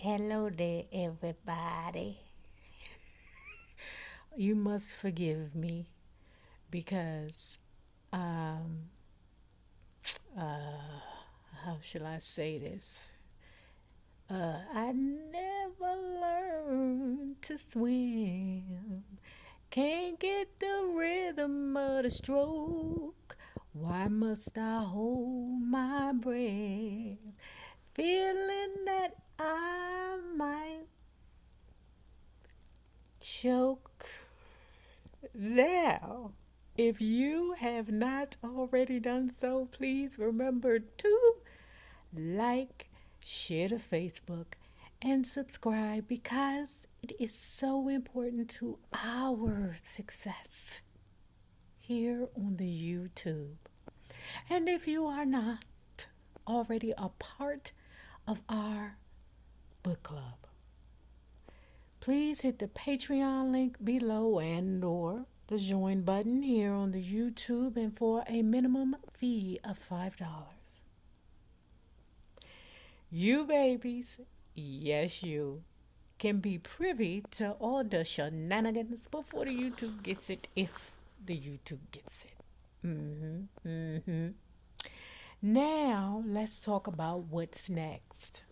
Hello there, everybody. You must forgive me because, um, how shall I say this? I never learned to swim. Can't get the rhythm of the stroke. Why must I hold my breath? Feeling that I might choke. Now, if you have not already done so, please remember to like, share to Facebook, and subscribe because it is so important to our success here on the YouTube. And if you are not already a part of our book club, please hit the Patreon link below and or the join button here on the YouTube, and for a minimum fee of $5. You babies, yes you, can be privy to all the shenanigans before the YouTube gets it, if the YouTube gets it. Now let's talk about what's next.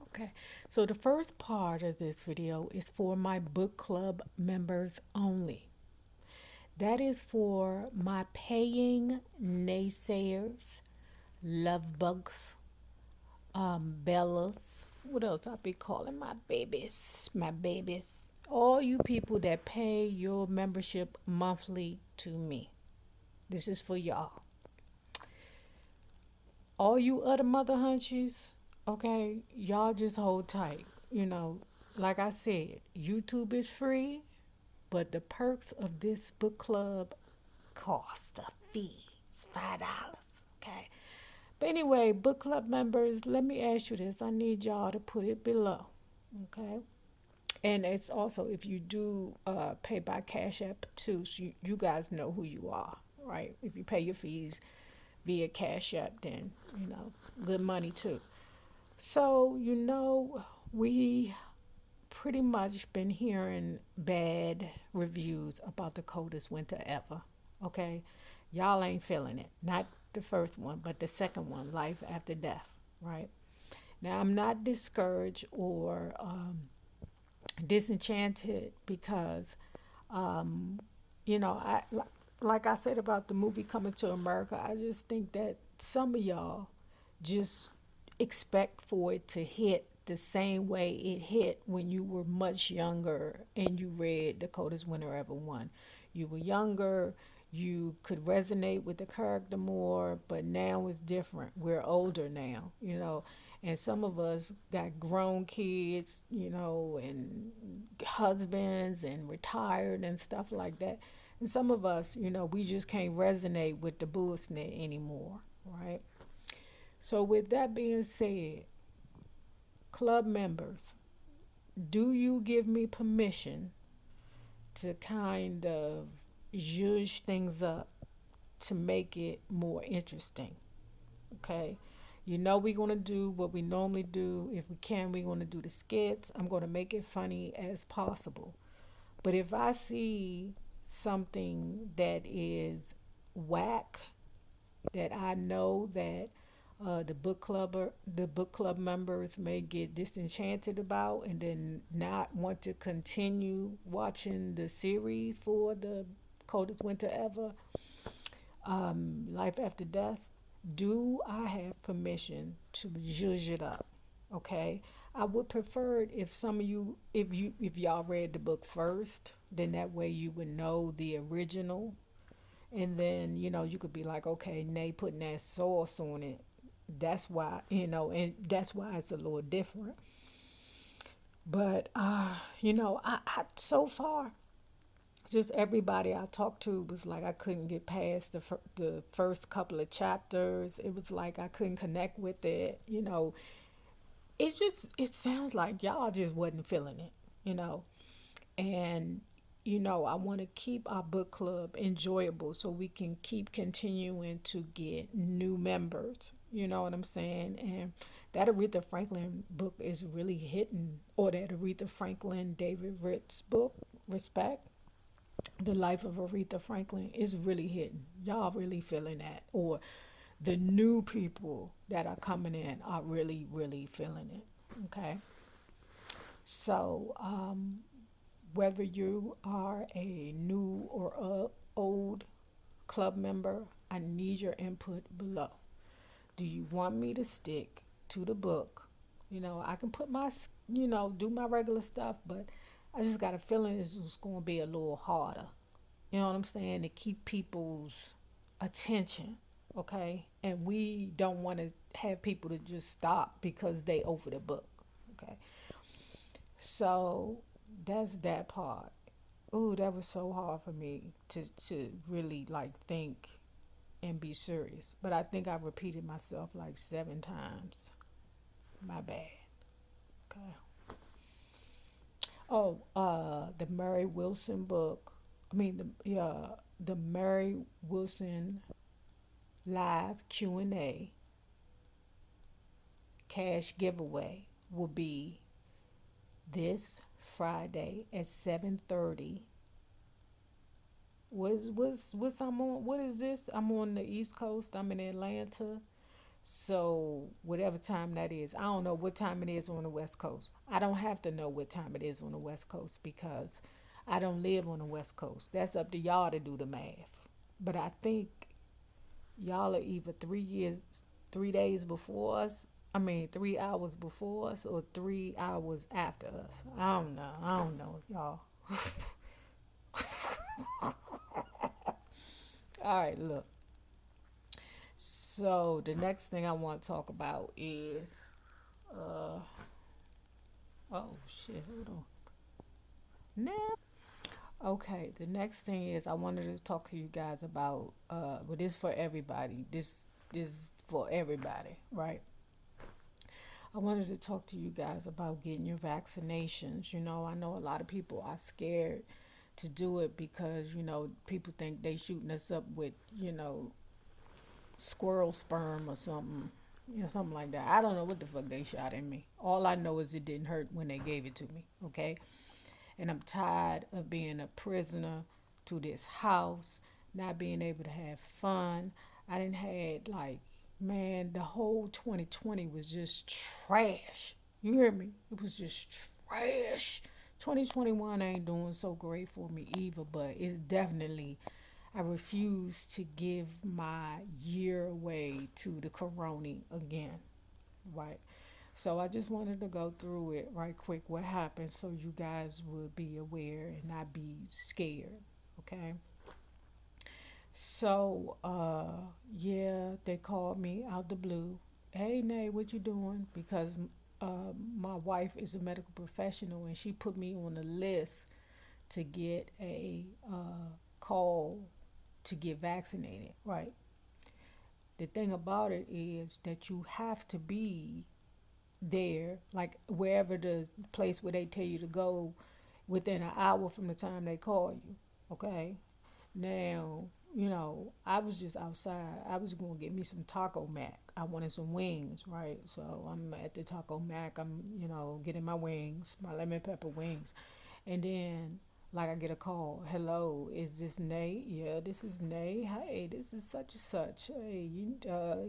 Okay, so the first part of this video is for my book club members only. That is for my paying naysayers, love bugs, Bellas. What else I be calling my babies? My babies. All you people that pay your membership monthly to me. This is for y'all. All you other mother hunches, okay, y'all just hold tight. Like I said, YouTube is free, but the perks of this book club cost a fee. It's $5. Okay. But anyway, book club members, let me ask you this. I need y'all to put it below. Okay. And it's also, if you do pay by Cash App too, so you guys know who you are, right? If you pay your fees via Cash App, then, good money too. So, we pretty much been hearing bad reviews about the coldest winter ever. Okay? Y'all ain't feeling it. Not the first one, but the second one, life after death, right? Now, I'm not discouraged or disenchanted because, I like I said about the movie Coming to America, I just think that some of y'all just expect for it to hit the same way it hit when you were much younger and you read The Coldest Winter Ever One. You were younger, you could resonate with the character more, but now it's different. We're older now, and some of us got grown kids, and husbands and retired and stuff like that. And some of us, we just can't resonate with the bullshit anymore, right? So, with that being said, club members, do you give me permission to kind of zhuzh things up to make it more interesting? Okay. We're going to do what we normally do. If we can, we're going to do the skits. I'm going to make it funny as possible. But if I see something that is whack, that I know that the book club members may get disenchanted about, and then not want to continue watching the series for the coldest winter ever, life after death, do I have permission to zhuzh it up? Okay, I would prefer it if some of you, if y'all read the book first, then that way you would know the original, and then you could be like, okay, Nay putting that sauce on it, that's why, and that's why it's a little different. But I so far, just everybody I talked to was like, I couldn't get past the first couple of chapters. It was like I couldn't connect with it. It sounds like y'all just wasn't feeling it. You know, and I want to keep our book club enjoyable so we can keep continuing to get new members. You know what I'm saying? And That Aretha Franklin book is really hitting, or that Aretha Franklin, David Ritz book, Respect, The Life of Aretha Franklin, is really hitting. Y'all really feeling that. Or the new people that are coming in are really, really feeling it. Okay. So, whether you are a new or old club member, I need your input below. Do you want me to stick to the book? I can put my, do my regular stuff, but I just got a feeling this is going to be a little harder. You know what I'm saying? To keep people's attention, okay? And we don't want to have people to just stop because they over the book, okay? So that's that part. Ooh, that was so hard for me to really like think and be serious. But I think I repeated myself like 7 times. My bad. Okay. Oh, the Mary Wilson book. I mean the Mary Wilson live Q&A cash giveaway will be this Friday at 7:30. What's I'm on? What is this? I'm on the East Coast. I'm in Atlanta. So whatever time that is, I don't know what time it is on the West Coast. I don't have to know what time it is on the West Coast because I don't live on the West Coast. That's up to y'all to do the math. But I think y'all are either 3 years, 3 days before us. I mean, 3 hours before us or 3 hours after us. I don't know. I don't know, y'all. All right, look. So the next thing I want to talk about is, uh, oh shit, hold on. Nah. Okay, the next thing is I wanted to talk to you guys about, but this for everybody. This is for everybody, right? I wanted to talk to you guys about getting your vaccinations. I know a lot of people are scared to do it because, people think they shooting us up with, squirrel sperm or something. Something like that. I don't know what the fuck they shot in me. All I know is it didn't hurt when they gave it to me, okay? And I'm tired of being a prisoner to this house, not being able to have fun. I didn't had like, man, the whole 2020 was just trash. You hear me? It was just trash. 2021 ain't doing so great for me either, but it's definitely, I refuse to give my year away to the corona again, right? So I just wanted to go through it right quick what happened so you guys would be aware and not be scared, okay? So yeah, they called me out the blue. Hey Nay, what you doing? Because my wife is a medical professional and she put me on a list to get a call to get vaccinated, right? The thing about it is that you have to be there, like wherever the place where they tell you to go, within an hour from the time they call you. Okay. Now, I was just outside. I was gonna get me some taco mac. I wanted some wings, right? So I'm at the taco mac. I'm, getting my wings, my lemon pepper wings, and then like I get a call. Hello, is this Nay? Yeah, this is Nay. Hey, this is such and such. Hey,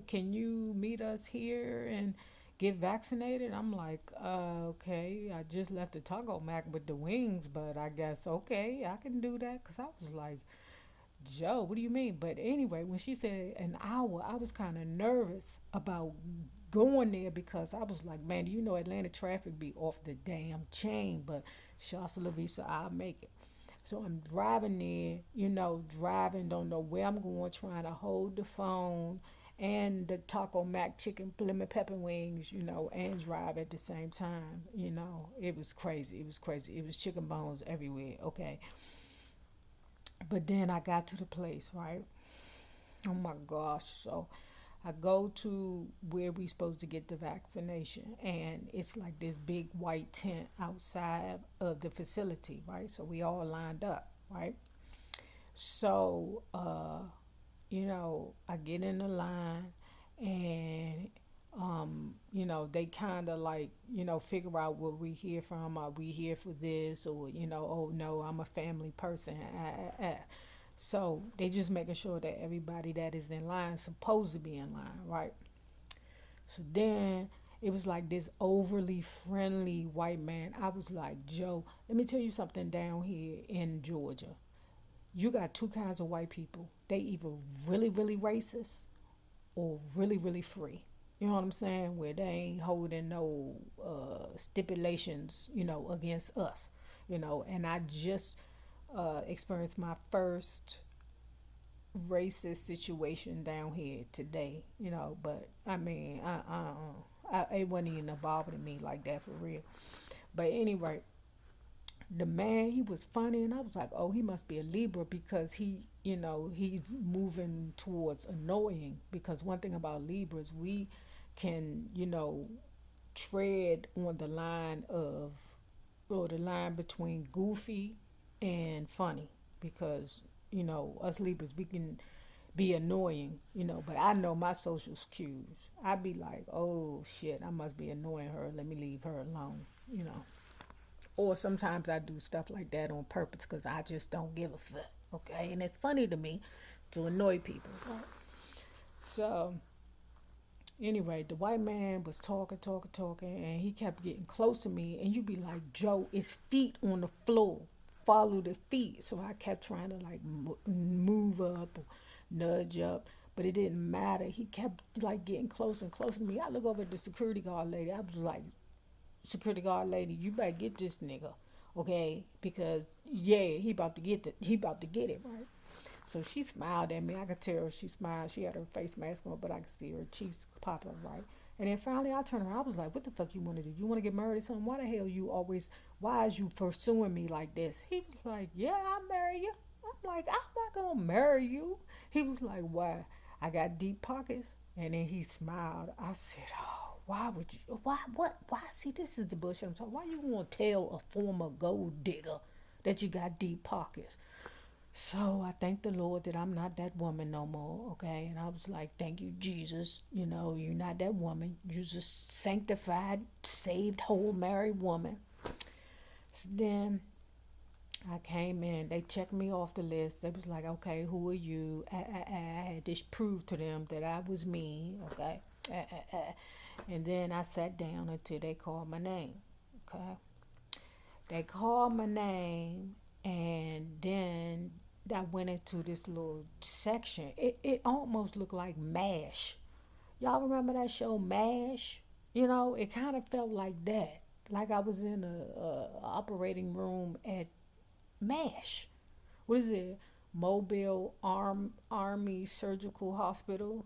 can you meet us here and get vaccinated? I'm like, okay. I just left the taco mac with the wings, but I guess okay, I can do that. Cause I was like, Joe, what do you mean? But anyway, when she said an hour, I was kind of nervous about going there because I was like, man, Atlanta traffic be off the damn chain, but Shasta Lavisa, I'll make it. So I'm driving there, driving, don't know where I'm going, trying to hold the phone and the taco mac chicken lemon pepper wings, and drive at the same time. It was crazy. It was crazy. It was chicken bones everywhere. Okay. But then I got to the place, right? Oh my gosh. So I go to where we supposed to get the vaccination, and it's like this big white tent outside of the facility, right? So we all lined up, right? So I get in the line, and They kind of like, figure out where we here from. Are we here for this? Or, oh no, I'm a family person. So they just making sure that everybody that is in line is supposed to be in line, right? So then it was like this overly friendly white man. I was like, Joe, let me tell you something down here in Georgia. You got two kinds of white people. They either really, really racist or really, really free. You know what I'm saying? Where they ain't holding no stipulations, against us. And I just experienced my first racist situation down here today, but I mean, it wasn't even bothering me like that for real. But anyway, the man, he was funny, and I was like, oh, he must be a Libra because he's moving towards annoying. Because one thing about Libras, we can, tread on the line of, or the line between goofy and funny, because us Libras, we can be annoying, but I know my social cues. I'd be like, oh shit, I must be annoying her, let me leave her alone, or sometimes I do stuff like that on purpose because I just don't give a fuck, okay? And it's funny to me to annoy people, right? So anyway, the white man was talking, talking, talking, and he kept getting close to me. And you be like, Joe, it's feet on the floor. Follow the feet. So I kept trying to like move up, or nudge up, but it didn't matter. He kept like getting closer and closer to me. I look over at the security guard lady. I was like, security guard lady, you better get this nigga, okay? Because yeah, he about to get it, right? So she smiled at me. I could tell she smiled. She had her face mask on, but I could see her cheeks popping, right? And then finally I turned around. I was like, what the fuck you want to do? You want to get married or something? Why the hell you always, why is you pursuing me like this? He was like, yeah, I'll marry you. I'm like, I'm not going to marry you. He was like, why? I got deep pockets. And then he smiled. I said, oh, why would you, why? See, this is the bullshit I'm talking. Why you want to tell a former gold digger that you got deep pockets? So I thank the Lord that I'm not that woman no more, okay? And I was like, thank you, Jesus. You're not that woman. You're just sanctified, saved, whole, married woman. So then I came in. They checked me off the list. They was like, okay, who are you? I had to prove to them that I was me, okay? And then I sat down until they called my name, okay? They called my name, and then I went into this little section. It almost looked like MASH. Y'all remember that show MASH? It kind of felt like that. Like I was in a operating room at MASH. What is it? Mobile Army Surgical Hospital.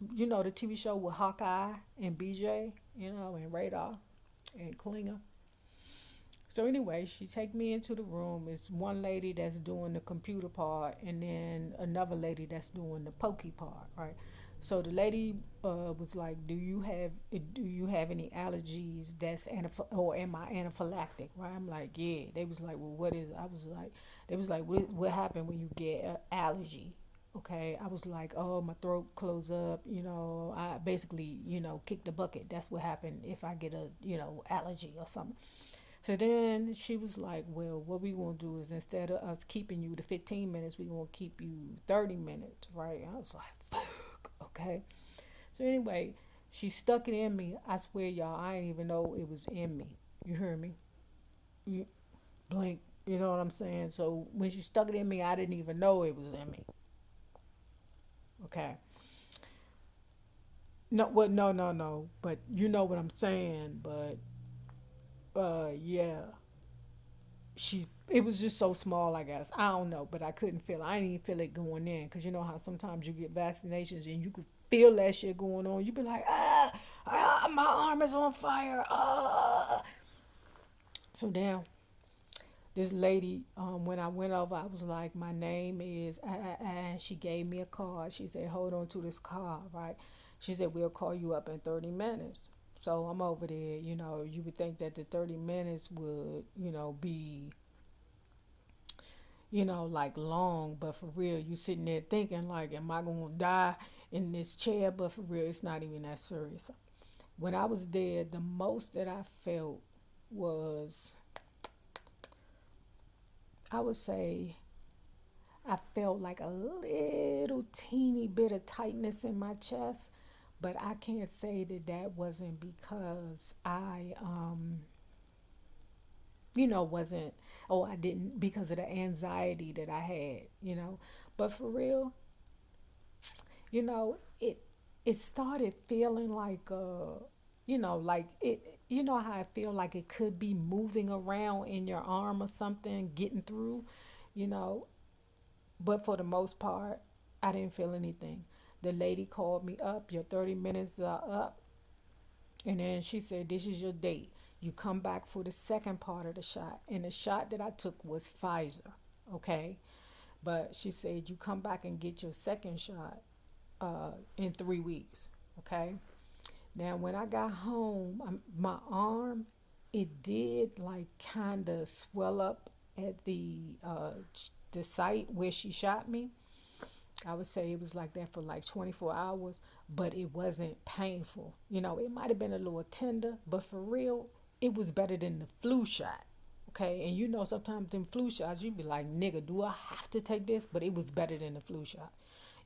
The TV show with Hawkeye and BJ, and Radar and Klinger. So anyway, she take me into the room. It's one lady that's doing the computer part, and then another lady that's doing the pokey part, right? So the lady was like, "Do you have any allergies? Or am I anaphylactic?" Right? I'm like, "Yeah." They was like, "Well, what is?" I was like, "They was like, what happened when you get an allergy?" Okay, I was like, "Oh, my throat close up. I basically, kick the bucket. That's what happened if I get a, allergy or something." So then she was like, well, what we going to do is instead of us keeping you to 15 minutes, we going to keep you 30 minutes, right? I was like, fuck, okay. So anyway, she stuck it in me. I swear, y'all, I didn't even know it was in me. You hear me? You blink. You know what I'm saying? So when she stuck it in me, I didn't even know it was in me. Okay. No, what? No, no, no. But you know what I'm saying. But yeah, it was just so small, I guess. I don't know, but I couldn't feel it. I didn't even feel it going in, because you know how sometimes you get vaccinations and you could feel that shit going on. You be like, my arm is on fire. So damn, this lady, when I went over, I was like, my name is, and she gave me a card. She said, hold on to this card, right? She said, we'll call you up in 30 minutes. So I'm over there, you would think that the 30 minutes would, be, like long, but for real, you sitting there thinking like, am I gonna die in this chair? But for real, it's not even that serious. When I was there, the most that I felt was, I would say, I felt like a little teeny bit of tightness in my chest, but I can't say that that wasn't because wasn't, oh, I didn't, because of the anxiety that I had, But for real, it started feeling like, like how I feel like it could be moving around in your arm or something, getting through, you know. But for the most part, I didn't feel anything. The lady called me up, your 30 minutes are up. And then she said, this is your date. You come back for the second part of the shot. And the shot that I took was Pfizer, okay? But she said, you come back and get your second shot in 3 weeks, okay? Now, when I got home, my arm, it did like kind of swell up at the site where she shot me. I would say it was like that for like 24 hours, but it wasn't painful. It might have been a little tender, but for real, it was better than the flu shot. Okay, and sometimes in flu shots, you'd be like, nigga, do I have to take this? But it was better than the flu shot,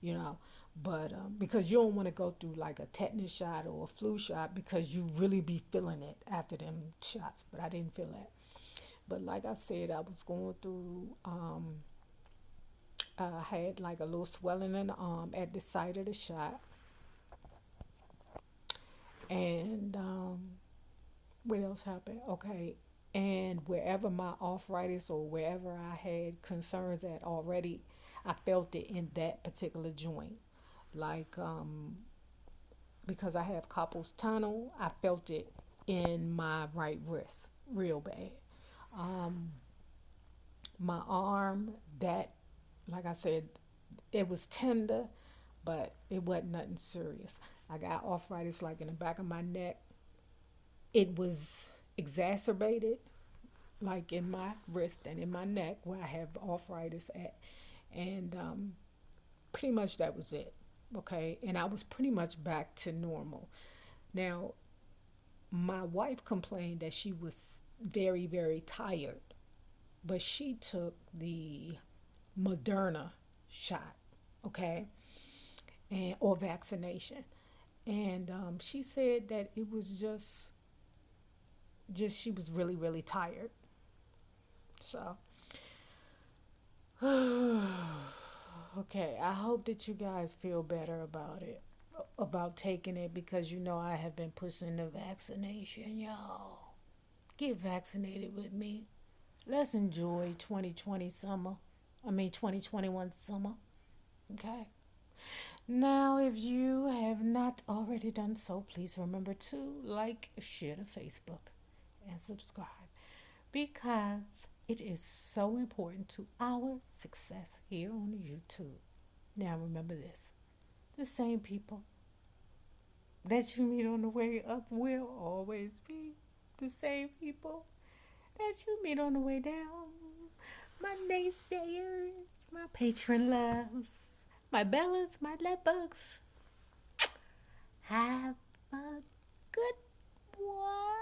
you know. But because you don't want to go through like a tetanus shot or a flu shot because you really be feeling it after them shots. But I didn't feel that. But like I said, I was going through, I had like a little swelling in the arm at the site of the shot. And what else happened? Okay. And wherever my arthritis or wherever I had concerns at already, I felt it in that particular joint. Like, because I have carpal tunnel, I felt it in my right wrist real bad. Um, my arm, that, like I said, it was tender, but it wasn't nothing serious. I got arthritis like in the back of my neck. It was exacerbated like in my wrist and in my neck where I have arthritis at. And pretty much that was it. Okay. And I was pretty much back to normal. Now, my wife complained that she was very, very tired, but she took the Moderna shot, okay, and or vaccination, and she said that it was just she was really, really tired. So, okay, I hope that you guys feel better about it, about taking it, because I have been pushing the vaccination, y'all. Get vaccinated with me. Let's enjoy 2020 summer. 2021 summer. Okay. Now, if you have not already done so, please remember to like, share to Facebook, and subscribe, because it is so important to our success here on YouTube. Now, remember this: the same people that you meet on the way up will always be the same people that you meet on the way down. My naysayers, my patron loves, my bellas, my love bugs. Have a good one.